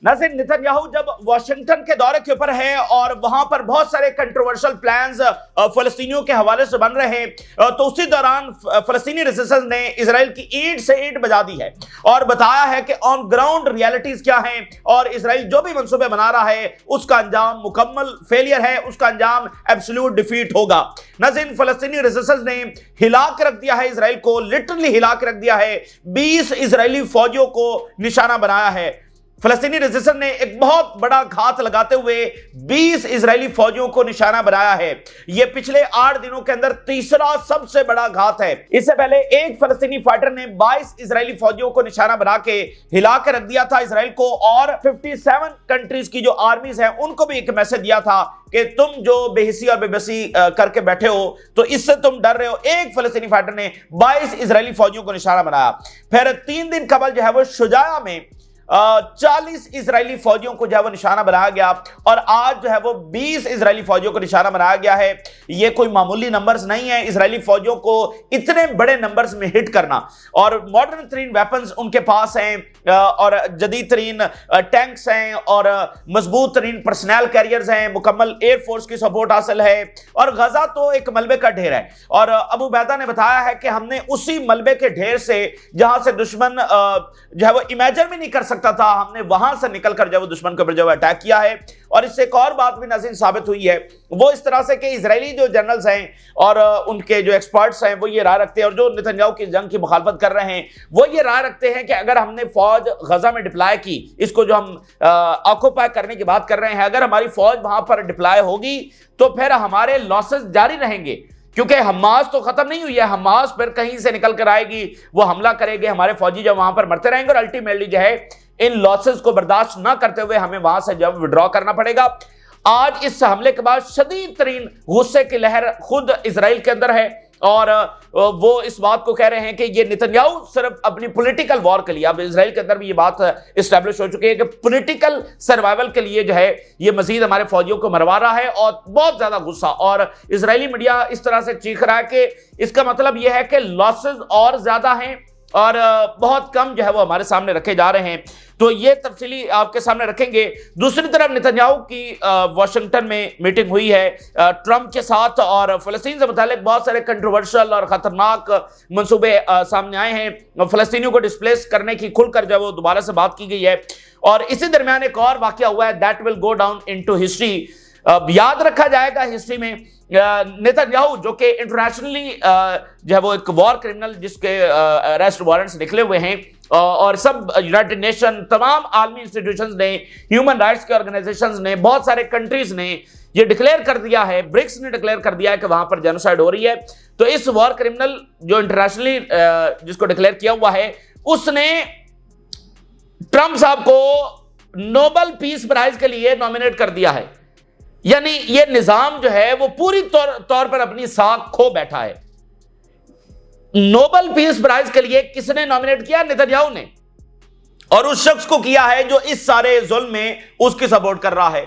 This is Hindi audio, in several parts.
नाज़रीन, नेतन्याहू जब वाशिंगटन के दौरे के ऊपर है और वहां पर बहुत सारे कंट्रोवर्शियल प्लान्स फलस्तीनियों के हवाले से बन रहे हैं, तो उसी दौरान फलस्तीनी रेजिस्टेंस ने इजराइल की ईंट से ईंट बजा दी है और बताया है कि ऑन ग्राउंड रियलिटीज क्या हैं और इजराइल जो भी मंसूबे बना रहा है उसका अंजाम मुकम्मल फेलियर है, उसका अंजाम एब्सोल्यूट डिफीट होगा। नाज़रीन, फलस्तीनी रेजिस्टेंस ने हिला के रख दिया है इजराइल को, लिटरली हिला के रख दिया है। 20 इजरायली फौजियों को निशाना बनाया है। फलस्तीनी रेजिस्टेंस ने एक बहुत बड़ा घात लगाते हुए 20 इजरायली फौजियों को निशाना बनाया है। यह पिछले 8 दिनों के अंदर तीसरा सबसे बड़ा घात है। इससे पहले एक फलस्तीनी फाइटर ने 22 इजरायली फौजियों को निशाना बना के हिला के रख दिया था इजराइल को, और 57 कंट्रीज की जो आर्मीज हैं उनको भी एक मैसेज दिया था कि तुम जो बेहिसी और बेबसी करके बैठे हो तो इससे तुम डर रहे हो। एक फलस्तीनी फाइटर ने 22 इजरायली फौजियों को निशाना बनाया। फिर 3 दिन कबल जो है वो शुजाया में 40 इजरायली फौजियों को जो है वो निशाना बनाया गया और आज जो है वो 20 इजरायली फौजियों को निशाना बनाया गया है। ये कोई मामूली नंबर्स नहीं है। इजरायली फौजियों को इतने बड़े नंबर्स में हिट करना, और मॉडर्न तरीन वेपन्स उनके पास हैं और जदीद तरीन टैंक्स हैं और मजबूत तरीन पर्सनल कैरियर्स हैं, मुकम्मल एयरफोर्स की सपोर्ट हासिल है। और गजा तो एक मलबे का ढेर है और अबू बैदा ने बताया है कि हमने उसी मलबे के ढेर से जहां से दुश्मन जो है वो इमेजिन भी नहीं कर सकता था, हमने वहां से निकलकर जब दुश्मन के ऊपर जब अटैक किया है। और इससे एक और बात भी नाज़रीन साबित हुई है, वो इस तरह से कि इजरायली जो जनरल्स हैं और उनके जो एक्सपर्ट्स हैं वो ये राय रखते हैं, और जो नेतन्याहू की जंग की मुखालफत कर रहे हैं वो ये राय रखते हैं कि अगर हमने फौज गजा में डिप्लॉय की, इसको जो हम ऑक्यूपाई करने की बात कर रहे हैं, अगर हमारी फौज वहां पर डिप्लॉय होगी तो फिर हमारे लॉसेस जारी रहेंगे, क्योंकि हमास तो खत्म नहीं हुई है। हमास फिर कहीं से निकल कर आएगी, वो हमला करेगी, हमारे फौजी जब वहां पर मरते रहेंगे और अल्टीमेटली जो है इन लॉसेस को बर्दाश्त ना करते हुए हमें वहां से जब विड्रॉ करना पड़ेगा। आज इस हमले के बाद शदीद तरीन गुस्से की लहर खुद इजराइल के अंदर है और वो इस बात को कह रहे हैं कि ये नेतन्याहू सिर्फ अपनी पॉलिटिकल वॉर के लिए, अब इजराइल के अंदर भी ये बात एस्टैब्लिश हो चुकी है कि पॉलिटिकल सर्वाइवल के लिए जो है ये मजीद हमारे फौजियों को मरवा रहा है। और बहुत ज्यादा गुस्सा, और इजरायली मीडिया इस तरह से चीख रहा है कि इसका मतलब यह है कि लॉसेस और ज्यादा हैं और बहुत कम जो है वो हमारे सामने रखे जा रहे हैं। तो ये तफसीली आपके सामने रखेंगे। दूसरी तरफ नेतन्याहू की वाशिंगटन में मीटिंग हुई है ट्रंप के साथ, और फलस्तीन से मुतालिक बहुत सारे कंट्रोवर्शियल और खतरनाक मंसूबे सामने आए हैं। फलस्तीनियों को डिस्प्लेस करने की खुलकर जब वो दोबारा से बात की गई है। और इसी दरमियान एक और वाकया हुआ है that will go down into history, याद रखा जाएगा हिस्ट्री में। नेतन्याहू जो कि इंटरनेशनली जो है वो एक वॉर क्रिमिनल जिसके अरेस्ट वारंट्स निकले हुए हैं, और सब यूनाइटेड नेशन, तमाम आलमी इंस्टीट्यूशंस ने, ह्यूमन राइट्स के ऑर्गेनाइजेशंस ने, बहुत सारे कंट्रीज ने ये डिक्लेयर कर दिया है, ब्रिक्स ने डिक्लेयर कर दिया है कि वहां पर जेनोसाइड हो रही है। तो इस वॉर क्रिमिनल जो इंटरनेशनली जिसको डिक्लेयर किया हुआ है, उसने ट्रंप साहब को नोबेल पीस प्राइज के लिए नॉमिनेट कर दिया है। यानी ये निजाम जो है वो पूरी तौर पर अपनी साख खो बैठा है। नोबेल पीस प्राइज के लिए किसने नॉमिनेट किया? नेतन्याहू ने, और उस शख्स को किया है जो इस सारे जुल्म में उसकी सपोर्ट कर रहा है।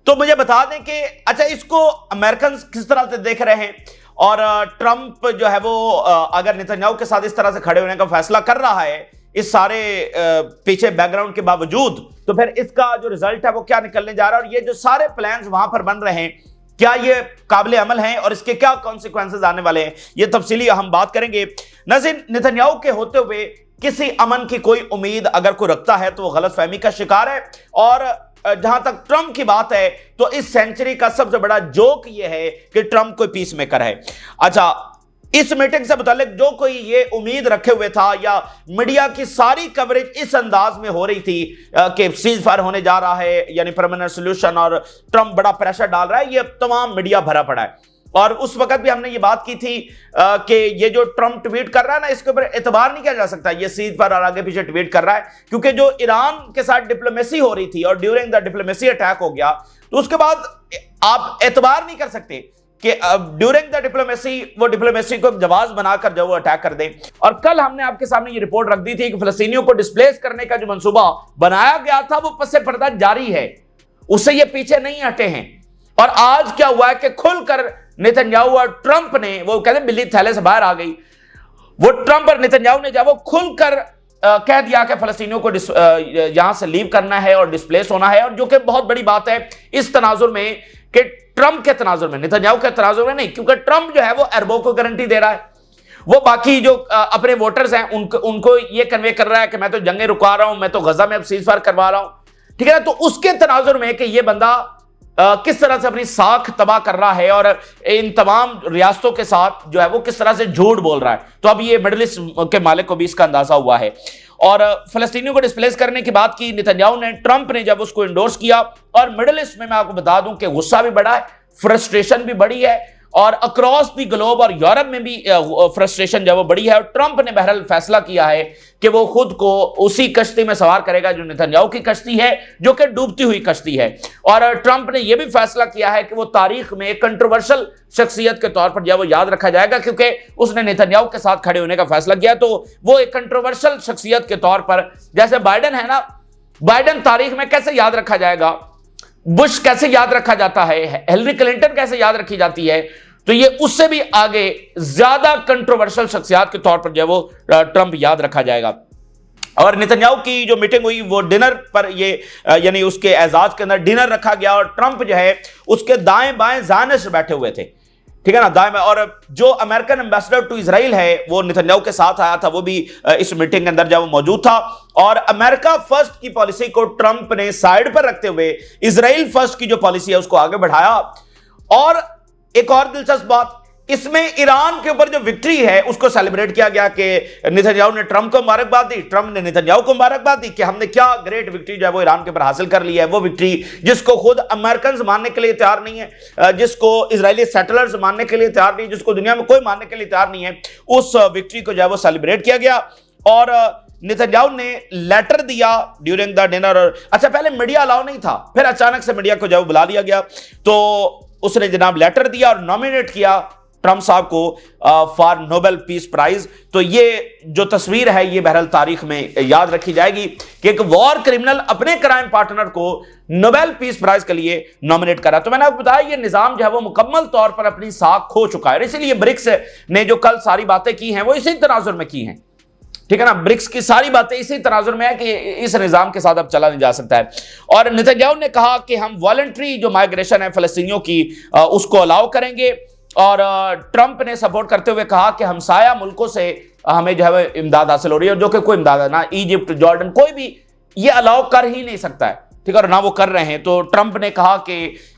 तो मुझे बता दें कि अच्छा, इसको अमेरिकन किस तरह से देख रहे हैं, और ट्रंप जो है वो अगर नेतन्याहू के साथ इस तरह से खड़े होने का फैसला कर रहा है इस सारे पीछे बैकग्राउंड के बावजूद, तो फिर इसका जो रिजल्ट है वो क्या निकलने जा रहा है, और ये जो सारे प्लान्स वहां पर बन रहे हैं क्या ये काबिल अमल हैं और इसके क्या कॉन्सिक्वेंसेस आने वाले हैं, ये तफसीली हम बात करेंगे। नाज़रीन, नेतन्याहू के होते हुए किसी अमन की कोई उम्मीद अगर कोई रखता है तो वो गलतफहमी का शिकार है। और जहां तक ट्रंप की बात है तो इस सेंचुरी का सबसे बड़ा जोक ये है कि ट्रंप कोई पीस मेकर है। अच्छा, इस मीटिंग से मुतालिक जो कोई ये उम्मीद रखे हुए था, या मीडिया की सारी कवरेज इस अंदाज में हो रही थी कि सीज फायर होने जा रहा है, यानी परमानेंट सोल्यूशन, और ट्रंप बड़ा प्रेशर डाल रहा है, ये तमाम मीडिया भरा पड़ा है। और उस वक्त भी हमने ये बात की थी कि ये जो ट्रंप ट्वीट कर रहा है ना, इसके ऊपर एतबार नहीं किया जा सकता, ये सीज फायर और आगे पीछे ट्वीट कर रहा है, क्योंकि जो ईरान के साथ डिप्लोमेसी हो रही थी और ड्यूरिंग द डिप्लोमेसी अटैक हो गया, तो उसके बाद आप एतबार नहीं कर सकते कि ड्यूरिंग द डिप्लोमेसी वो डिप्लोमेसी को जवाब बनाकर जब वो अटैक कर दें। और कल हमने आपके सामने ये रिपोर्ट रख दी थी कि फलस्तीनियों को डिस्प्लेस करने का जो मंसूबा बनाया गया था वो पसे पर्दा जारी है, उससे ये पीछे नहीं हटे हैं। और आज क्या हुआ है कि खुलकर नेतन्याहू और ट्रंप ने, वो कहते हैं बिल्ली थैले से बाहर आ गई, वो ट्रंप और नेतन्याहू ने जब वो खुलकर कह दिया कि फलस्तीनियों को यहां से लीव करना है और डिस्प्लेस होना है, और जो कि बहुत बड़ी बात है इस तनाजुर में कि ट्रंप के तनाजुर में, नेतन्याहू के तनाजुर में नहीं, क्योंकि ट्रंप जो है वो अरबों को गारंटी दे रहा है, वो बाकी जो अपने वोटर्स हैं उनको ये कन्वे कर रहा है कि मैं तो जंगें रुकवा रहा हूं, मैं तो गजा में अब सीजफायर करवा रहा हूं, ठीक है ना। तो उसके तनाजुर में कि ये बंदा किस तरह से अपनी साख तबाह कर रहा है और इन तमाम रियासतों के साथ जो है वो किस तरह से झूठ बोल रहा है, तो अब ये मिडिल ईस्ट के मालिक को भी इसका अंदाजा हुआ है। और फलस्तीनियों को डिस्प्लेस करने की बात की नेतन्याहू ने, ट्रंप ने जब उसको इंडोर्स किया, और मिडिल ईस्ट में मैं आपको बता दूं कि गुस्सा भी बढ़ा है, फ्रस्ट्रेशन भी बढ़ी है, और अक्रॉस द ग्लोब और यूरोप में भी फ्रस्ट्रेशन जब वो बढ़ी है। और ट्रंप ने बहरहाल फैसला किया है कि वो खुद को उसी कश्ती में सवार करेगा जो नेतन्याहू की कश्ती है, जो कि डूबती हुई कश्ती है। और ट्रंप ने यह भी फैसला किया है कि वो तारीख में एक कंट्रोवर्शियल शख्सियत के तौर पर जब वो याद रखा जाएगा, क्योंकि उसने नेतन्याहू के साथ खड़े होने का फैसला किया, तो वो एक कंट्रोवर्शियल शख्सियत के तौर पर, जैसे बाइडन है ना, बाइडन तारीख में कैसे याद रखा जाएगा, बुश कैसे याद रखा जाता है, हिलरी क्लिंटन कैसे याद रखी जाती है, तो ये उससे भी आगे ज्यादा कंट्रोवर्शियल शख्सियत के तौर पर जो वो ट्रंप याद रखा जाएगा। और नेतन्याहू की जो मीटिंग हुई वो डिनर पर, ये यानी उसके एजाज के अंदर डिनर रखा गया, और ट्रंप जो है उसके दाएं बाएं ज़ायनिस्ट बैठे हुए थे, ठीक है ना, दाएं बाएं। और जो अमेरिकन एम्बेसडर टू इजराइल है वो नेतन्याहू के साथ आया था, वो भी इस मीटिंग के अंदर जब वो मौजूद था। और अमेरिका फर्स्ट की पॉलिसी को ट्रंप ने साइड पर रखते हुए इजराइल फर्स्ट की जो पॉलिसी है उसको आगे बढ़ाया। और एक और दिलचस्प बात, इसमें ईरान के ऊपर जो विक्ट्री है उसको सेलिब्रेट किया गया कि नेतन्याहू ने ट्रंप को मुबारकबाद दी, ट्रंप ने नेतन्याहू को मुबारकबाद दी कि हमने क्या ग्रेट विक्ट्री जो है वो ईरान के ऊपर हासिल कर ली है। वो विक्ट्री जिसको खुद अमेरिकन मानने के लिए तैयार नहीं है, जिसको इजरायली सेटलर्स मानने के लिए तैयार नहीं, जिसको दुनिया में कोई मानने के लिए तैयार नहीं है, उस विक्ट्री को जो है वो सेलिब्रेट किया गया। और नेतन्याहू ने लेटर दिया ड्यूरिंग द डिनर। अच्छा, पहले मीडिया अलाउ नहीं था, फिर अचानक से मीडिया को जब बुला लिया गया तो उसने जनाब लेटर दिया और नॉमिनेट किया ट्रंप साहब को फॉर नोबेल पीस प्राइज। तो ये जो तस्वीर है ये बहरहाल तारीख में याद रखी जाएगी कि एक वॉर क्रिमिनल अपने क्राइम पार्टनर को नोबेल पीस प्राइज के लिए नॉमिनेट करा। तो मैंने आपको बताया ये निजाम जो है वो मुकम्मल तौर पर अपनी साख खो चुका है, इसीलिए ब्रिक्स ने जो कल सारी बातें की हैं वो इसी तनाजुर में की हैं, ठीक है ना। ब्रिक्स की सारी बातें इसी तनाजुर में है कि इस निजाम के साथ अब चला नहीं जा सकता है। और नेतन्याहू ने कहा कि हम वॉलंटरी जो माइग्रेशन है फलस्तीनियों की उसको अलाउ करेंगे। और ट्रंप ने सपोर्ट करते हुए कहा कि हमसाया मुल्कों से हमें जो है इमदाद हासिल हो रही है, जो कि कोई इमदाद है ना, इजिप्ट, जॉर्डन, कोई भी ये अलाउ कर ही नहीं सकता है, ठीक है, और ना वो कर रहे हैं। तो ट्रंप ने कहा कि,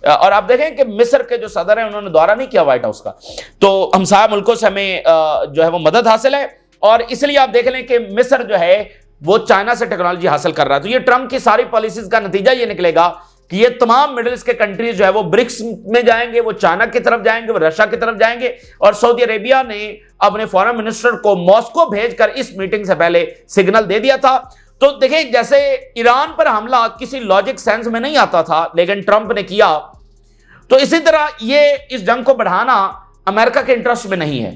और आप देखें कि मिस्र के जो सदर हैं उन्होंने दौरा नहीं किया व्हाइट हाउस का, तो हमसाया मुल्कों से हमें जो है वो मदद हासिल है। और इसलिए आप देख लें कि मिस्र जो है वो चाइना से टेक्नोलॉजी हासिल कर रहा है। तो ये ट्रंप की सारी पॉलिसीज का नतीजा ये निकलेगा कि ये तमाम मिडिल ईस्ट के कंट्रीज जो है वो ब्रिक्स में जाएंगे, वो चाइना की तरफ जाएंगे, वो रशिया की तरफ जाएंगे। और सऊदी अरेबिया ने अपने फॉरेन मिनिस्टर को मॉस्को भेजकर इस मीटिंग से पहले सिग्नल दे दिया था। तो देखिए, जैसे ईरान पर हमला किसी लॉजिक सेंस में नहीं आता था, लेकिन ट्रंप ने किया, तो इसी तरह ये इस जंग को बढ़ाना अमेरिका के इंटरेस्ट में नहीं है।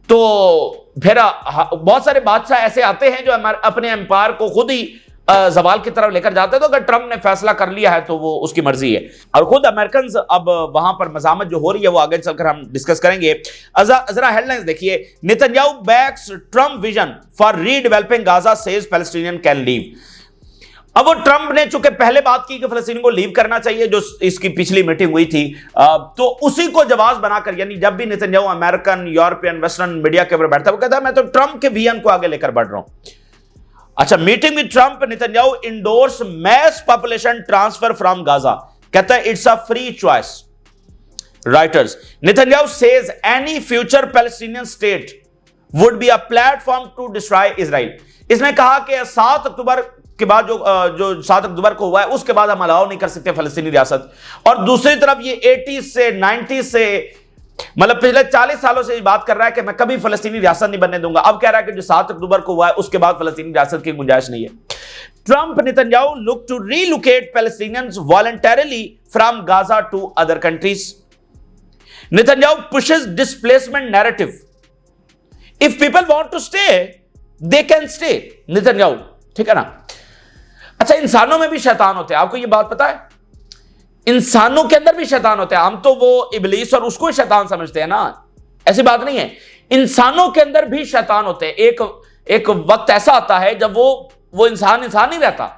तो फिर बहुत सारे बादशाह ऐसे आते हैं जो अपने एम्पायर को खुद ही जवाल की तरफ लेकर जाते हैं। तो अगर ट्रंप ने फैसला कर लिया है तो वो उसकी मर्जी है। और खुद अमेरिकन अब वहां पर मजामत जो हो रही है वो आगे चलकर हम डिस्कस करेंगे। जरा हेडलाइंस देखिए, Netanyahu backs Trump vision for redeveloping Gaza, says Palestinian can leave. अब वो ट्रंप ने चूंकि पहले बात की कि फलस्तीन को लीव करना चाहिए, जो इसकी पिछली मीटिंग हुई थी, तो उसी को जवाब बनाकर, यानी जब भी Netanyahu American, European, western media के ऊपर बैठता है वो कहता है मैं तो ट्रंप के विजन को आगे लेकर बढ़ रहा हूं। अच्छा, meeting with Trump, Netanyahu endorse mass population transfer from Gaza, कहता है it's a free choice. Reuters, Netanyahu says any future Palestinian state would be a platform to destroy Israel. इसने कहा कि 7 अक्टूबर के बाद जो 7 अक्टूबर को हुआ है उसके बाद हम अलाउ नहीं कर सकते फलस्तीनी रियासत। और दूसरी तरफ ये 80 से 90 से मतलब पिछले 40 सालों से बात कर रहा है कि मैं कभी फलस्तीनी रियासत नहीं बनने दूंगा। अब कह रहा है कि जो 7 अक्टूबर को हुआ है उसके बाद फलस्तीनी रियासत की गुंजाइश नहीं है। Trump, Netanyahu look to relocate Palestinians voluntarily from Gaza to other countries. Netanyahu pushes displacement narrative, if people want to stay they can stay. Netanyahu, ठीक है ना। अच्छा, इंसानों में भी शैतान होते हैं, आपको ये बात पता है? इंसानों के अंदर भी शैतान होते हैं। हम तो वो इब्लीस और उसको शैतान समझते हैं ना, ऐसी बात नहीं है। इंसानों के अंदर भी शैतान होते हैं। एक वक्त ऐसा आता है जब वो इंसान नहीं रहता,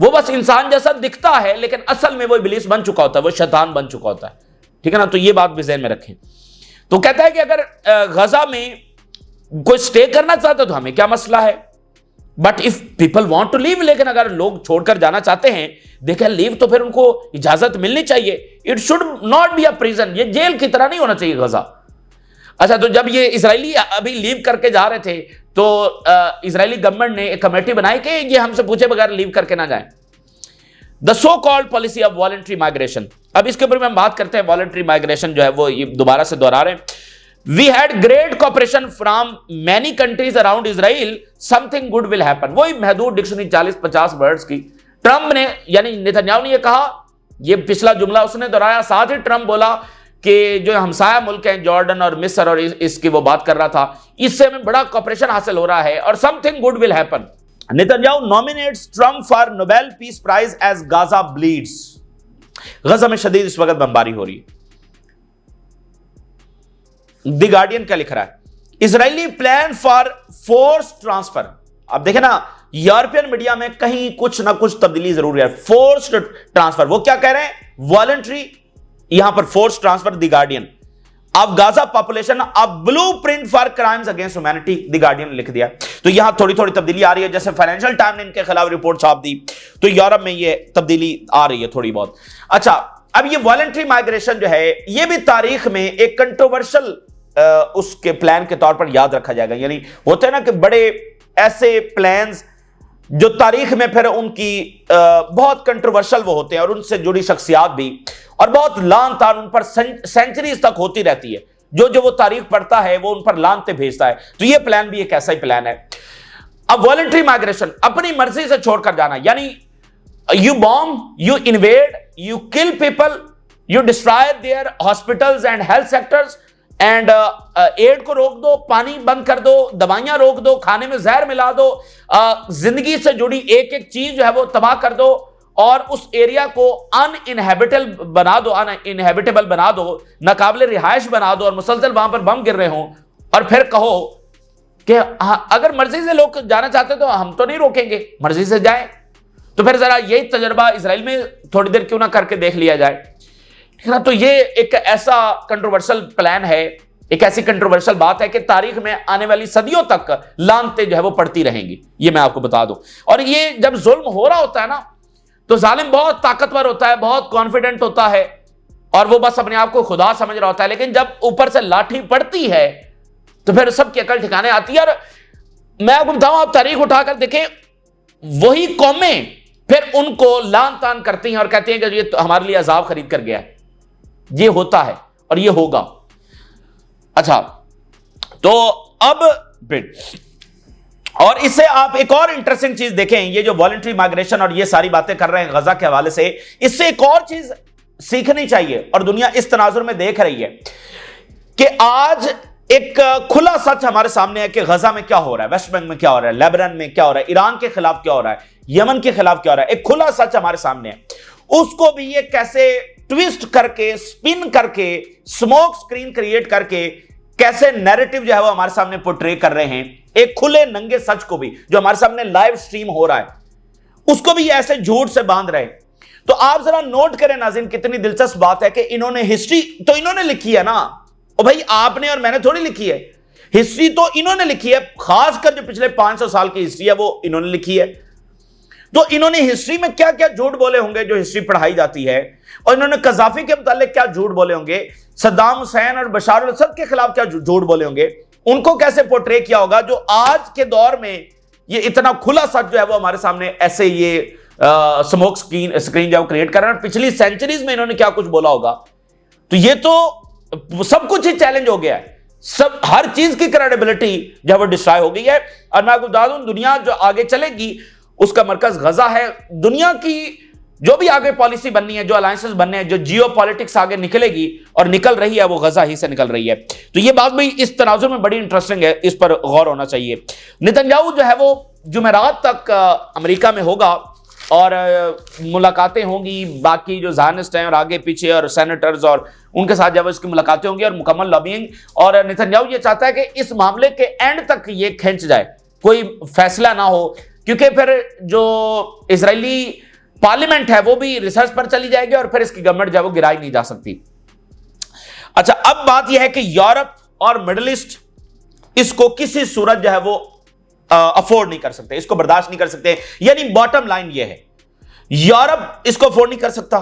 वो बस इंसान जैसा दिखता है, लेकिन असल में वो इब्लीस बन चुका होता है, वो शैतान बन चुका होता है। ठीक है ना, तो ये बात भी ज़हन में रखें। तो कहता है कि अगर गजा में कोई स्टे करना चाहता तो हमें क्या मसला है, but if people want to leave, लेकिन अगर लोग छोड़कर जाना चाहते हैं दे कैन लीव, तो फिर उनको इजाजत मिलनी चाहिए। It should not be a prison, ये जेल की तरह नहीं होना चाहिए गजा। अच्छा, तो जब ये इजरायली अभी लीव करके जा रहे थे तो इजरायली गवर्नमेंट ने एक कमेटी बनाई कि ये हमसे पूछे बगैर लीव करके ना जाएं। The so called policy of voluntary migration. अब इसके ऊपर हम बात करते हैं। वॉलंटरी माइग्रेशन जो है वो ये दोबारा से दोहरा रहे हैं। We had great cooperation from many countries around Israel, something good will happen. वही महदूद डिक्शनरी 40-50 वर्ड्स की ट्रंप ने, यानी नेतन्याहू ने ये कहा, ये पिछला जुमला उसने दोहराया। साथ ही ट्रंप बोला कि जो हमसाया मुल्क हैं जॉर्डन और मिस्र और इसकी वो बात कर रहा था, इससे हमें बड़ा कॉपरेशन हासिल हो रहा है और something good will happen. Netanyahu nominates Trump for Nobel peace prize as Gaza bleeds. Gaza में शदीद इस वक्त बमबारी हो रही है। द गार्डियन क्या लिख रहा है, Israeli plan for force transfer. अब देखें ना, यूरोपियन मीडिया में कहीं कुछ ना कुछ तब्दीली जरूर है। फोर्स ट्रांसफर, वो क्या कह रहे हैं, वॉलंटरी, यहां पर फोर्स ट्रांसफर। द गार्डियन, अब गाजा पॉपुलेशन अब blue print for crimes against humanity, the guardian ने लिख दिया। तो यहां थोड़ी थोड़ी तब्दीली आ रही है। जैसे फाइनेंशियल टाइम ने इनके खिलाफ रिपोर्ट छाप दी, तो यूरोप में ये तब्दीली आ रही है थोड़ी बहुत। अच्छा, अब ये वॉलंटरी माइग्रेशन जो है ये भी तारीख में एक कंट्रोवर्शियल उसके प्लान के तौर पर याद रखा जाएगा। यानी होते हैं ना कि बड़े ऐसे प्लान्स जो तारीख में फिर उनकी बहुत कंट्रोवर्शियल वो होते हैं और उनसे जुड़ी शख्सियात भी, और बहुत लान तान उन पर सेंचुरीज तक होती रहती है। जो वो तारीख पढ़ता है वो उन पर लानते भेजता है। तो ये प्लान भी एक ऐसा ही प्लान है। अब वॉलंटरी माइग्रेशन, अपनी मर्जी से छोड़कर जाना, यानी you bomb, you invade, you kill people, you destroy their hospitals and health sectors and aid को रोक दो, पानी बंद कर दो, दवाइयां रोक दो, खाने में जहर मिला दो, जिंदगी से जुड़ी एक एक चीज जो है वो तबाह कर दो और उस एरिया को अनइनहेबिटेबल बना दो, नाकाबिले रिहायश बना दो और मुसलसल वहां पर बम गिर रहे हों, और फिर कहो कि अगर मर्जी से लोग जाना चाहते तो हम तो नहीं रोकेंगे, मर्जी से जाए। तो फिर जरा यही तजर्बा इजराइल में थोड़ी देर क्यों ना करके देख लिया जाए। ना, तो ये एक ऐसा कंट्रोवर्शियल प्लान है, एक ऐसी कंट्रोवर्शियल बात है कि तारीख में आने वाली सदियों तक लानते जो है वो पड़ती रहेंगी, ये मैं आपको बता दूं। और ये जब जुल्म हो रहा होता है ना, तो जालिम बहुत ताकतवर होता है, बहुत कॉन्फिडेंट होता है और वो बस अपने आप को खुदा समझ रहा होता है। लेकिन जब ऊपर से लाठी पड़ती है तो फिर सबकी अकल ठिकाने आती है। और मैं आपको बताऊं, आप तारीख उठाकर देखें, वही कौमें फिर उनको लान तान करती हैं और कहती हैं कि ये तो हमारे लिए अजाब खरीद कर गया है। ये होता है और ये होगा। अच्छा, तो अब और इससे आप एक और इंटरेस्टिंग चीज देखें, ये जो वॉलंटरी माइग्रेशन और ये सारी बातें कर रहे हैं गजा के हवाले से, इससे एक और चीज सीखनी चाहिए और दुनिया इस तनाजुर में देख रही है कि आज एक खुला सच हमारे सामने है कि गजा में क्या हो रहा है, वेस्ट बैंक में क्या हो रहा है, लेबनान में क्या हो रहा है, ईरान के खिलाफ क्या हो रहा है, यमन के खिलाफ क्या हो रहा है। एक खुला सच हमारे सामने है, उसको भी ये कैसे ट्विस्ट करके, स्पिन करके, स्मोक स्क्रीन क्रिएट करके कैसे नैरेटिव जो है वो हमारे सामने पोर्ट्रे कर रहे हैं। एक खुले नंगे सच को भी जो हमारे सामने लाइव स्ट्रीम हो रहा है, उसको भी ऐसे झूठ से बांध रहे हैं। तो आप जरा नोट करें नाज़रीन, कितनी दिलचस्प बात है कि इन्होंने हिस्ट्री तो इन्होंने लिखी है ना, और भाई आपने और मैंने थोड़ी लिखी है, हिस्ट्री तो इन्होंने लिखी है। खासकर जो पिछले 500 साल की हिस्ट्री है वो इन्होंने लिखी है। तो इन्होंने हिस्ट्री में क्या क्या झूठ बोले होंगे जो हिस्ट्री पढ़ाई जाती है, और इन्होंने कजाफी के मुतालिक क्या झूठ बोले होंगे, सद्दाम हुसैन और बशार अल असद के खिलाफ क्या झूठ बोले होंगे, उनको कैसे पोर्ट्रे किया होगा, जो आज के दौर में ये इतना खुला सच जो है वो हमारे सामने ऐसे ये स्मोक स्क्रीन जो क्रिएट कर रहे हैं। पिछली सेंचुरीज में इन्होंने क्या कुछ बोला होगा। तो ये तो सब कुछ ही चैलेंज हो गया है, सब हर चीज की क्रेडिबिलिटी जो है वो डिस्ट्रॉय हो गई है। और मैं आपको बता दूं, दुनिया जो आगे चलेगी उसका मरकज गजा है। दुनिया की जो भी आगे पॉलिसी बननी है, जो अलायंसेस बनने हैं, जो जियो पॉलिटिक्स आगे निकलेगी और निकल रही है, वो गजा ही से निकल रही है। तो ये बात भी इस तनाजुर में बड़ी इंटरेस्टिंग है, इस पर गौर होना चाहिए। नेतन्याहू जो है वो जुमेरात तक अमेरिका में होगा और मुलाकातें होंगी, बाकी जो ज़ायनिस्ट हैं और आगे पीछे और सेनेटर्स और उनके साथ जब इसकी मुलाकातें होंगी और मुकम्मल लॉबिंग। और नेतन्याहू ये चाहता है कि इस मामले के एंड तक ये खींच जाए, कोई फैसला ना हो, क्योंकि फिर जो इजरायली पार्लियामेंट है वो भी रिसर्च पर चली जाएगी और फिर इसकी गवर्नमेंट जो है वो गिराई नहीं जा सकती। अच्छा, अब बात यह है कि यूरोप और मिडिल ईस्ट इसको किसी सूरत जो है वो अफोर्ड नहीं कर सकते, इसको बर्दाश्त नहीं कर सकते। यानी बॉटम लाइन यह है, यूरोप इसको अफोर्ड नहीं कर सकता,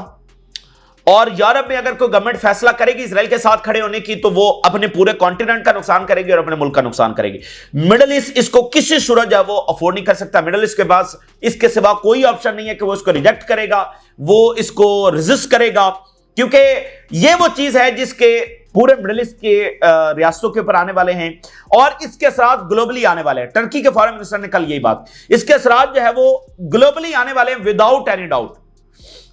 और यूरोप में अगर कोई गवर्नमेंट फैसला करेगी इजराइल के साथ खड़े होने की तो वो अपने पूरे कॉन्टिनेंट का नुकसान करेगी और अपने मुल्क का नुकसान करेगी। मिडिल ईस्ट इसको किसी सूरत जो है वो अफोर्ड नहीं कर सकता। मिडिल ईस्ट के पास इसके सिवा कोई ऑप्शन नहीं है कि वो इसको रिजेक्ट करेगा, वो इसको रेजिस्ट करेगा, क्योंकि ये वो चीज है जिसके पूरे मिडिल ईस्ट के रियासतों के ऊपर आने वाले हैं और इसके असरात ग्लोबली आने वाले हैं। टर्की के फॉरेन मिनिस्टर ने कल यही बात, इसके असरात जो है वो ग्लोबली आने वाले हैं विदाउट एनी डाउट।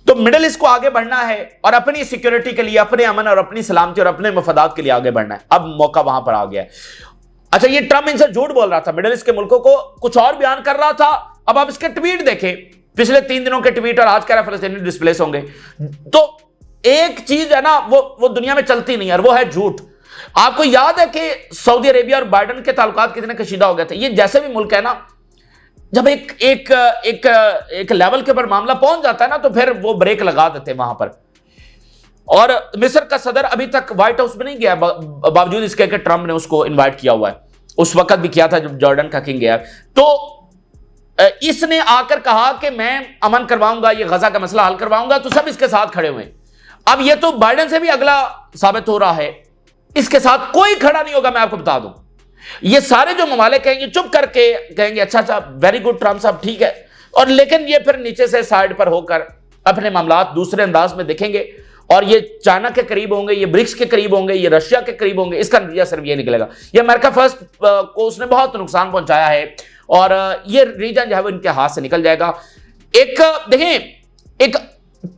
तो मिडिल ईस्ट को आगे बढ़ना है और अपनी सिक्योरिटी के लिए, अपने अमन और अपनी सलामती और अपने मफादात के लिए आगे बढ़ना है। अब मौका वहां पर आ गया है। अच्छा, ये ट्रंप इनसे झूठ बोल रहा था, मिडिल ईस्ट के मुल्कों को कुछ और बयान कर रहा था। अब आप इसके ट्वीट देखें, पिछले 3 दिनों के ट्वीट, और आज कह रहा है फलस्तीनी डिस्प्लेस होंगे। तो एक चीज है ना, वो दुनिया में चलती नहीं है, और वो है झूठ। आपको याद है कि सऊदी अरेबिया और बाइडेन के ताल्लुकात कितने कशीदा हो गए थे। ये जैसे भी मुल्क है ना, जब एक लेवल के ऊपर मामला पहुंच जाता है ना तो फिर वो ब्रेक लगा देते हैं वहां पर। और मिस्र का सदर अभी तक व्हाइट हाउस में नहीं गया, बावजूद इसके कि ट्रंप ने उसको इनवाइट किया हुआ है। उस वक्त भी किया था जब जॉर्डन का किंग गया। तो इसने आकर कहा कि मैं अमन करवाऊंगा, ये गजा का मसला हल करवाऊंगा, तो सब इसके साथ खड़े हुए। अब ये तो बाइडेन से भी अगला साबित हो रहा है, इसके साथ कोई खड़ा नहीं होगा। मैं आपको बता दूं, ये सारे जो ममालिक हैं ये चुप करके कहेंगे अच्छा अच्छा, वेरी गुड ट्रंप साहब, ठीक है, और लेकिन ये फिर नीचे से साइड पर होकर अपने मामलात दूसरे अंदाज में देखेंगे और ये चाइना के करीब होंगे, ये ब्रिक्स के करीब होंगे, ये रशिया के करीब होंगे। इसका नतीजा सिर्फ ये निकलेगा, ये अमेरिका फर्स्ट को उसने बहुत नुकसान पहुंचाया है और ये रीजन जो है वो इनके हाथ से निकल जाएगा। एक देखें, एक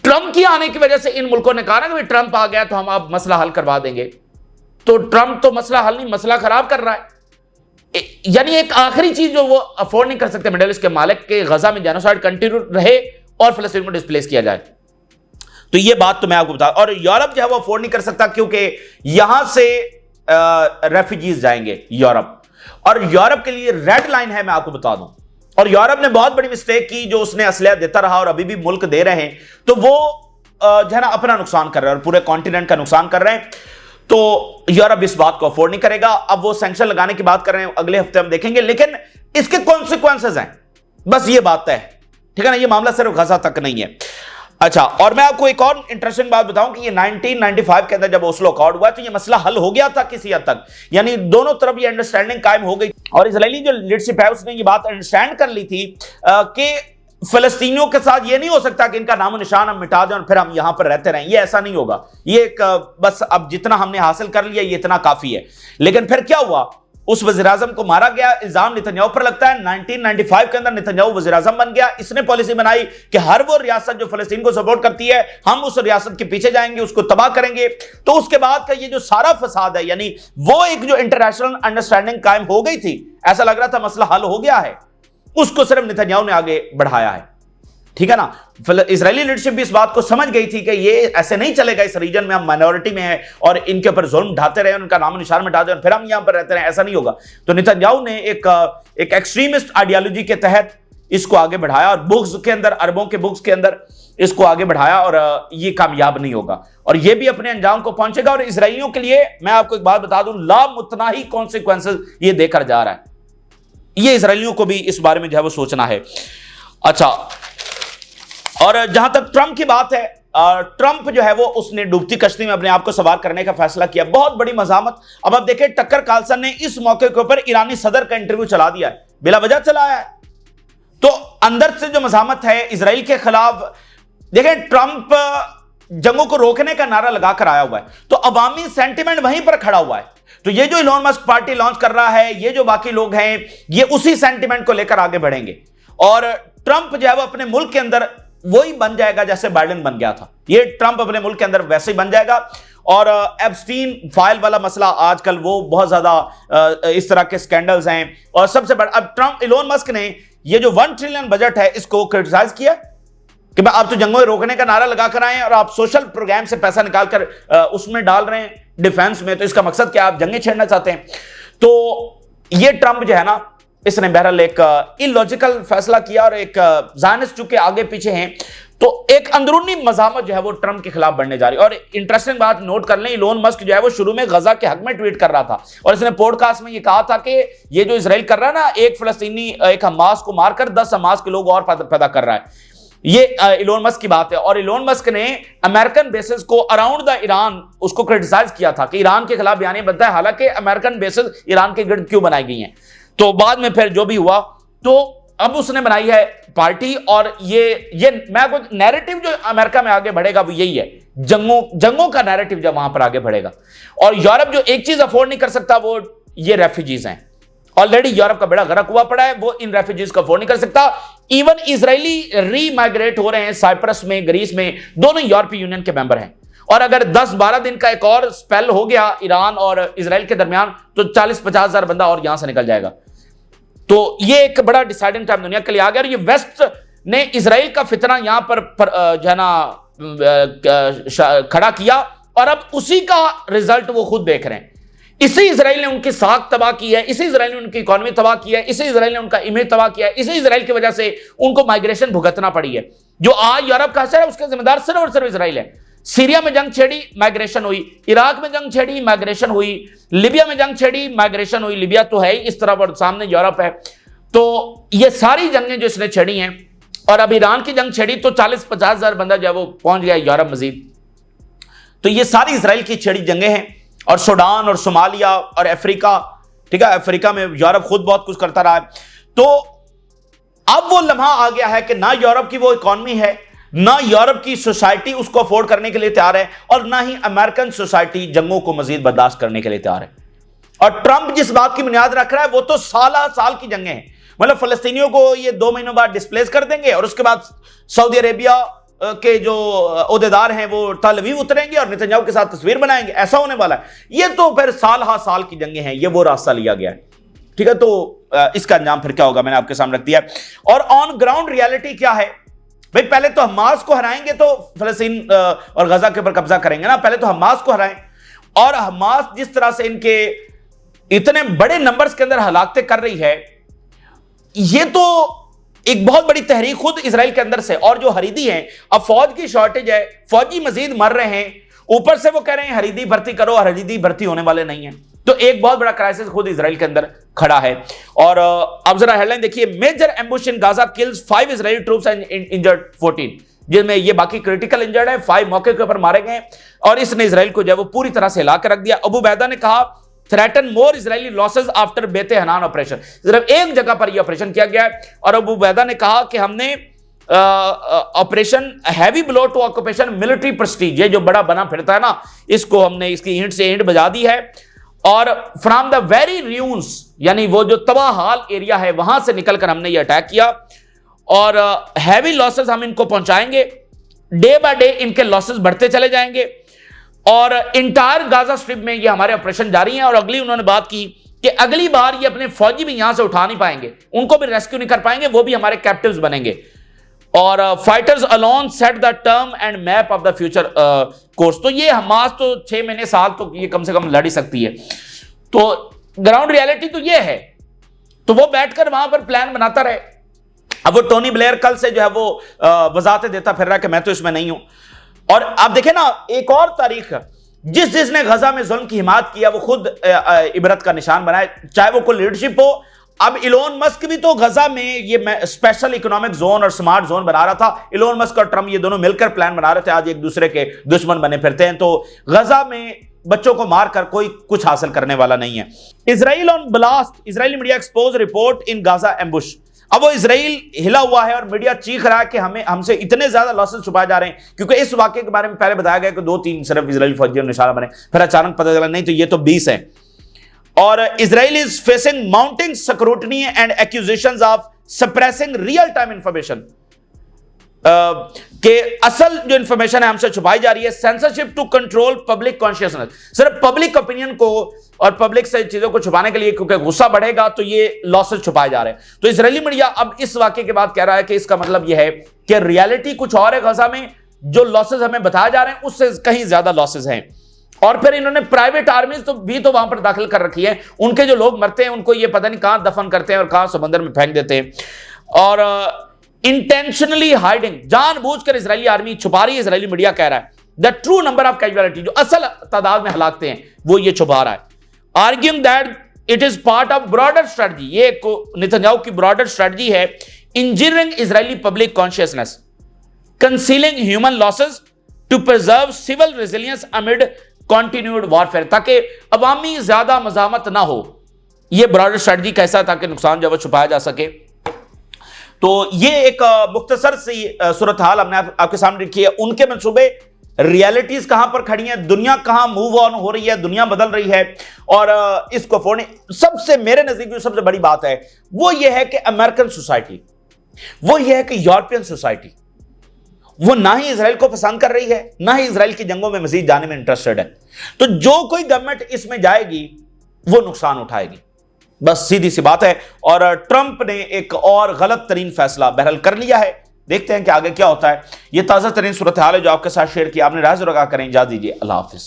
ट्रंप की आने की वजह से इन मुल्कों ने कहा ना कि ट्रंप आ गया तो हम अब मसला हल करवा देंगे। तो ट्रंप तो मसला हल नहीं, मसला खराब कर रहा है। यानी एक आखिरी चीज जो वो अफोर्ड नहीं कर सकते मिडिल ईस्ट के मालिक के गजा में जेनोसाइड कंटिन्यू रहे और फिलिस्तीन को डिस्प्लेस किया जाए। तो ये बात तो मैं आपको बता, और यूरोप जो है वो अफोर्ड नहीं कर सकता क्योंकि यहां से रेफ्यूजीज जाएंगे यूरोप, और यूरोप के लिए रेड लाइन है, मैं आपको बता दूं। और यूरोप ने बहुत बड़ी मिस्टेक की जो उसने असलहा देता रहा और अभी भी मुल्क दे रहे हैं, तो वो जो है ना अपना नुकसान कर रहे हैं और पूरे कॉन्टिनेंट का नुकसान कर रहे हैं। तो यूरोप इस बात को अफोर्ड नहीं करेगा। अब वो सैंक्शन लगाने की बात कर रहे हैं, अगले हफ्ते हम देखेंगे, लेकिन इसके कॉन्सिक्वेंसेस हैं, बस ये बात है, ठीक है ना। ये मामला सिर्फ गजा तक नहीं है। अच्छा, और मैं आपको एक और इंटरेस्टिंग बात बताऊं कि ये 1995 के अंदर जब ओस्लो अकॉर्ड हुआ तो ये मसला हल हो गया था किसी हद तक, यानी दोनों तरफ ये अंडरस्टैंडिंग कायम हो गई और इजरायली जो लीडरशिप है उसने ये बात अंडरस्टैंड कर ली थी कि फिलिस्तीनियों के साथ ये नहीं हो सकता कि इनका नामो निशान हम मिटा दें और फिर हम यहां पर रहते रहें। ये ऐसा नहीं होगा, ये एक बस अब जितना हमने हासिल कर लिया ये इतना काफी है। लेकिन फिर क्या हुआ, उस वज़ीर-ए-आज़म को मारा गया, इल्जाम नेतन्याहू पर लगता है। 1995 के अंदर नेतन्याहू वज़ीर-ए-आज़म बन गया, इसने पॉलिसी बनाई कि हर वो रियासत जो फिलिस्तीन को सपोर्ट करती है हम उस रियासत के पीछे जाएंगे, उसको तबाह करेंगे। तो उसके बाद का ये जो सारा फसाद है, यानी वो एक जो इंटरनेशनल अंडरस्टैंडिंग कायम हो गई थी, ऐसा लग रहा था मसला हल हो गया है, उसको सिर्फ नेतन्याहू ने आगे बढ़ाया है, ठीक है ना। इजरायली लीडरशिप भी इस बात को समझ गई थी कि ये ऐसे नहीं चलेगा, इस रीजन में हम माइनॉरिटी में हैं और इनके ऊपर जुल्म ढाते रहे, उनका नाम निशान मिटा दें और फिर हम यहां पर रहते रहे, ऐसा नहीं होगा। तो नेतन्याहू ने एक एक्सट्रीमिस्ट आइडियोलॉजी के तहत इसको आगे बढ़ाया और बुक्स के अंदर, अरबों के बुक्स के अंदर इसको आगे बढ़ाया और ये कामयाब नहीं होगा और ये भी अपने अंजाम को पहुंचेगा। और इसराइलियों के लिए मैं आपको एक बात बता दूं, लामुतनाही कॉन्सिक्वेंसेस ये देकर जा रहा है। ये इसराइलियों को भी इस बारे में जो है वो सोचना है। अच्छा, और जहां तक ट्रंप की बात है, ट्रंप जो है वो उसने डूबती कश्ती में अपने आप को सवार करने का फैसला किया, बहुत बड़ी मजामत। अब आप देखें, टक्कर कार्लसन ने इस मौके के ऊपर ईरानी सदर का इंटरव्यू चला दिया है, बिला वजह चलाया है। तो अंदर से जो मजामत है इसराइल के खिलाफ, देखें ट्रंप जंगों को रोकने का नारा लगाकर आया हुआ है, तो अवामी सेंटिमेंट वहीं पर खड़ा हुआ है। तो ये जो इलोन मस्क पार्टी लॉन्च कर रहा है, ये जो बाकी लोग हैं, ये उसी सेंटिमेंट को लेकर आगे बढ़ेंगे और ट्रंप जो है वो अपने मुल्क के अंदर वही बन जाएगा जैसे बाइडेन बन गया था। ये ट्रंप अपने मुल्क के अंदर वैसे ही बन जाएगा। और एप्स्टीन फाइल वाला मसला आजकल वो बहुत ज्यादा इस तरह के स्कैंडल्स हैं। और सबसे बड़ा, अब ट्रंप, इलोन मस्क ने ये जो 1 ट्रिलियन बजट है इसको क्रिटिसाइज किया कि आप तो जंगों रोकने का नारा लगाकर आए हैं और आप सोशल प्रोग्राम से पैसा निकालकर उसमें डाल रहे हैं डिफेंस में, तो इसका मकसद क्या, आप जंगें छेड़ना चाहते हैं। तो ये ट्रंप जो है ना, इसने बहरहाल एक इलॉजिकल फैसला किया और एक ज़ायनिस्ट चूंकि आगे पीछे हैं तो एक अंदरूनी मज़ामत जो है वो ट्रंप के खिलाफ बढ़ने जा रही है। और इंटरेस्टिंग बात नोट कर लें, इलोन मस्क जो है वो शुरू में गजा के हक में ट्वीट कर रहा था और इसने पॉडकास्ट में ये कहा था कि ये जो इजराइल कर रहा है ना, एक फलस्तीनी एक हमास को मारकर 10 हमास के लोग और पैदा कर रहा है, ये इलोन मस्क की बात है। और इलोन मस्क ने अमेरिकन बेसेस को अराउंड द ईरान उसको क्रिटिसाइज किया था कि ईरान के खिलाफ बयान बनता है, हालांकि अमेरिकन बेसेस ईरान के गिर्द क्यों बनाई गई हैं। तो बाद में फिर जो भी हुआ, तो अब उसने बनाई है पार्टी और ये मैं कुछ नैरेटिव जो अमेरिका में आगे बढ़ेगा वो यही है, जंगों का नैरेटिव जब वहां पर आगे बढ़ेगा। और यूरोप जो एक चीज अफोर्ड नहीं कर सकता वो ये रेफ्यूजीज हैं। ऑलरेडी यूरोप का बेड़ा गर्क हुआ पड़ा है, वो इन रेफ्यूजीज को अफोर्ड नहीं कर सकता। इवन इजरायली रीमाइग्रेट हो रहे हैं साइप्रस में, ग्रीस में, दोनों यूरोपीय यूनियन के मेंबर हैं। और अगर 10-12 दिन का एक और स्पेल हो गया ईरान और इजराइल के दरमियान तो 40-50 हजार बंदा और यहां से निकल जाएगा। तो ये एक बड़ा डिसाइडिंग टाइम दुनिया के लिए आ गया। और ये वेस्ट ने इजराइल का फितना यहां पर जो है ना खड़ा किया और अब उसी का रिजल्ट वो खुद देख रहे हैं। इसी इजराइल ने उनकी साख तबाह की है, इसी इजराइल ने उनकी इकोनॉमी तबाह की है, इसी इजराइल ने उनका इमेज तबाह किया है, इसी इजराइल की वजह से उनको माइग्रेशन भुगतना पड़ी है। जो आज यूरोप का असर है उसके जिम्मेदार सिर्फ और सिर्फ इजराइल है। सीरिया में जंग छेड़ी, माइग्रेशन हुई, इराक में जंग छेड़ी, माइग्रेशन हुई, लिबिया में जंग छेड़ी, माइग्रेशन हुई। लिबिया तो है ही इस तरफ और सामने यूरोप है। तो ये सारी जंगें जो इसने छेड़ी हैं, और अब ईरान की जंग छेड़ी तो 40-50 हजार बंदा जो है वो पहुंच गया यूरोप मजीद। तो ये सारी इजराइल की छेड़ी जंगें हैं। और सूडान और सोमालिया और अफ्रीका, ठीक है, अफ्रीका में यूरोप खुद बहुत कुछ करता रहा है। तो अब वो लम्हा आ गया है कि ना यूरोप की वो इकॉनमी है, ना यूरोप की सोसाइटी उसको अफोर्ड करने के लिए तैयार है, और ना ही अमेरिकन सोसाइटी जंगों को मजीद बर्दाश्त करने के लिए तैयार है। और ट्रंप जिस बात की बुनियाद रख रहा है वो तो साल की जंगें हैं। मतलब फलस्तीनियों को ये 2 महीनों बाद डिस्प्लेस कर देंगे और उसके बाद सऊदी अरेबिया के जो ओहदेदार हैं वो तल अवीव उतरेंगे और नेतन्याहू के साथ तस्वीर बनाएंगे, ऐसा होने वाला है। ये तो फिर साल की जंगें हैं, ये वो रास्ता लिया गया है, ठीक है। तो इसका अंजाम फिर क्या होगा मैंने आपके सामने रख दिया। और ऑन ग्राउंड रियलिटी क्या है भाई, पहले तो हमास को हराएंगे तो फलस्तीन और गजा के ऊपर कब्जा करेंगे ना, पहले तो हमास को हराएं। और हमास जिस तरह से इनके इतने बड़े नंबर्स के अंदर हलाकतें कर रही है, ये तो एक बहुत बड़ी तहरीक खुद इजराइल के अंदर से। और जो हरीदी हैं, अब फौज की शॉर्टेज है, फौजी मजीद मर रहे हैं, ऊपर से वो कह रहे हैं हरीदी भर्ती करो, हरीदी भर्ती होने वाले नहीं है। तो एक बहुत बड़ा क्राइसिस खुद इजराइल के अंदर खड़ा है। और अब जरा हेडलाइन देखिए, major ambush in Gaza kills 5 Israeli troops and injured 14, जिनमें ये बाकी क्रिटिकल इंजर्ड है, 5 मौके के ऊपर मारे गए। और इसने इजराइल को जो है वो पूरी तरह से हिला कर रख दिया। अबू बैदा ने कहा threaten more Israeli losses after Beit Hanoun operation, सिर्फ एक जगह पर यह ऑपरेशन किया गया है। और अबू बैदा ने कहा कि हमने operation heavy blow to occupation military prestige, ये जो बड़ा बना फिरता है ना, इसको हमने इसकी ईंट से ईंट बजा दी है। और फ्रॉम द वेरी र्यून्स, यानी वो जो तबाह हाल एरिया है वहां से निकलकर हमने ये अटैक किया। और हैवी लॉसेस हम इनको पहुंचाएंगे, डे बाय डे इनके लॉसेस बढ़ते चले जाएंगे। और इंटायर गाजा स्ट्रिप में ये हमारे ऑपरेशन जारी हैं। और अगली उन्होंने बात की कि अगली बार ये अपने फौजी भी यहां से उठा नहीं पाएंगे, उनको भी रेस्क्यू नहीं कर पाएंगे, वो भी हमारे कैप्टिव्स बनेंगे। और fighters alone set the term and map of the future course. तो ये हमास तो 6 महीने साल तो ये कम से कम लड़ ही सकती है। तो ग्राउंड रियलिटी तो ये है। तो वो बैठकर वहां पर प्लान बनाता रहे। अब वो टोनी ब्लेयर कल से जो है वो वजाहतें देता फिर रहा है कि मैं तो इसमें नहीं हूं। और आप देखें ना, एक और तारीख, जिसने गजा में जुल्म की हिमायत किया वो खुद इबरत का निशान बनाए, चाहे वो कोई लीडरशिप हो। अब इलोन मस्क भी तो गजा में ये स्पेशल इकोनॉमिक जोन और स्मार्ट जोन बना रहा था। इलोन मस्क और ट्रम्प ये दोनों मिलकर प्लान बना रहे थे, आज एक दूसरे के दुश्मन बने फिरते हैं। तो गजा में बच्चों को मारकर कोई कुछ हासिल करने वाला नहीं है। Israel on blast, Israeli media expose report in Gaza ambush. अब वो इजराइल हिला हुआ है और मीडिया चीख रहा है कि हमसे इतने ज्यादा लॉसेस छुपाए जा रहे हैं, क्योंकि इस वाकये के बारे में पहले बताया गया कि 2-3 सिर्फ इजरायली फौजियों निशाना बने, फिर अचानक पता चला नहीं तो ये तो 20 है। और Israel is facing mounting scrutiny and accusations of suppressing real time information, कि असल जो इंफॉर्मेशन है हमसे छुपाई जा रही है। Censorship to control public consciousness, सिर्फ पब्लिक ओपिनियन को और पब्लिक से चीजों को छुपाने के लिए, क्योंकि गुस्सा बढ़ेगा तो ये लॉसेस छुपाए जा रहे हैं। तो इजरायली मीडिया अब इस वाकये के बाद कह रहा है कि इसका मतलब यह है कि रियलिटी कुछ और है गजा में, जो लॉसेस हमें बताए जा रहे हैं उससे कहीं ज्यादा लॉसेस हैं। और फिर इन्होंने प्राइवेट आर्मीज तो वहां पर दाखिल कर रखी है। उनके जो लोग मरते हैं उनको ये पता नहीं कहां दफन करते हैं और कहां समंदर में फेंक देते हैं। और इंटेंशनली हाइडिंग, जानबूझकर इजरायली आर्मी छुपा रही है। इजरायली मीडिया कह रहा है the true number of casualty, जो असल तादाद में हलाकते हैं वो ये छुपा रहा है। Arguing that it is part of broader strategy, ये नेतन्याहू की ब्रॉडर स्ट्रेटजी है, engineering Israeli public consciousness, concealing human losses to preserve civil resilience amid continued warfare, ताकि अवामी ज्यादा मजामत ना हो। यह ब्रॉडर स्ट्रेटजी कैसा, ताकि नुकसान जो है छुपाया जा सके। तो ये एक मुख्तसर सी सूरत हाल हमने आपके सामने रखी है। उनके मंसूबे, रियलिटीज कहां पर खड़ी हैं, दुनिया कहां मूव ऑन हो रही है, दुनिया बदल रही है। और इसको फोड़ने सबसे मेरे नजदीक जो सबसे बड़ी बात है वो ये है कि अमेरिकन सोसाइटी, वो ये है कि यूरोपियन सोसाइटी, वो ना ही इजराइल को पसंद कर रही है, ना ही इजराइल की जंगों में मजीद जाने में इंटरेस्टेड है। तो जो कोई गवर्नमेंट इसमें जाएगी वो नुकसान उठाएगी, बस सीधी सी बात है। और ट्रंप ने एक और गलत तरीन फैसला बहरहाल कर लिया है। देखते हैं कि आगे क्या होता है। यह ताजा तरीन सूरत हाल है जो आपके साथ शेयर किया। आपने राज रगा करें, इजाजत दीजिए, अल्लाह हाफिज।